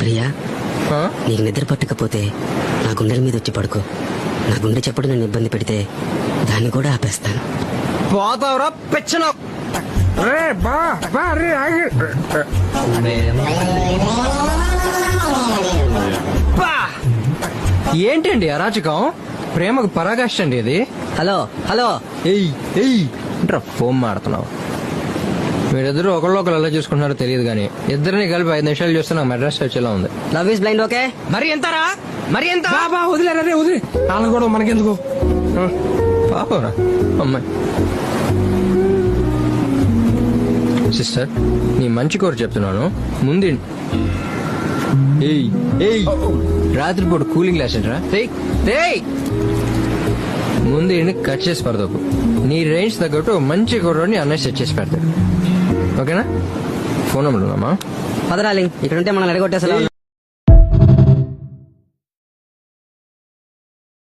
ప్రియా, నీకు నిద్ర పట్టకపోతే నా గుండెల మీద వచ్చి పడుకో. నా గుండె చెప్పుడు నన్ను ఇబ్బంది పెడితే దాన్ని కూడా ఆపేస్తాను. పోతావురా పెచ్చను. ఏంటండి అరాచకం? ప్రేమకు పరాకాష్ట అండి ఇది. హలో హలో, ఎయ్ ఎయ్ అంటారా ఫోన్ మాడుతున్నావు. మీరిద్దరు ఒకళ్ళు ఎలా చూసుకుంటున్నారో తెలియదు కానీ ఇద్దరిని కలిపి 5 నిమిషాలు చూస్తే నాకు మెడ్రాస్ వచ్చేలా ఉంది. Love is blind. ఓకే, మరి ఎంతరా? మరి ఎంత? వదిలేరా రే, వదిలే. వాళ్ళని కూడా మనకెందుకు? పాపరా అమ్మాయి. సిస్టర్, నీ మంచి కోరు చెప్తున్నాను. ముందు రాత్రిపూట కూలింగ్ గ్లాస్ ఏంట్రా? ముందు కట్ చేసి పడదోకు. నీ రేంజ్ తగ్గట్టు మంచి కుర్రోని అన్నయ్య సెట్ చేసి పెడతాడు. ఓకేనా? ఫోన్ నెంబర్ ఉందమ్మా. పదరాలి, ఇక్కడ ఉంటే మనం ఎడగొట్టేసలా.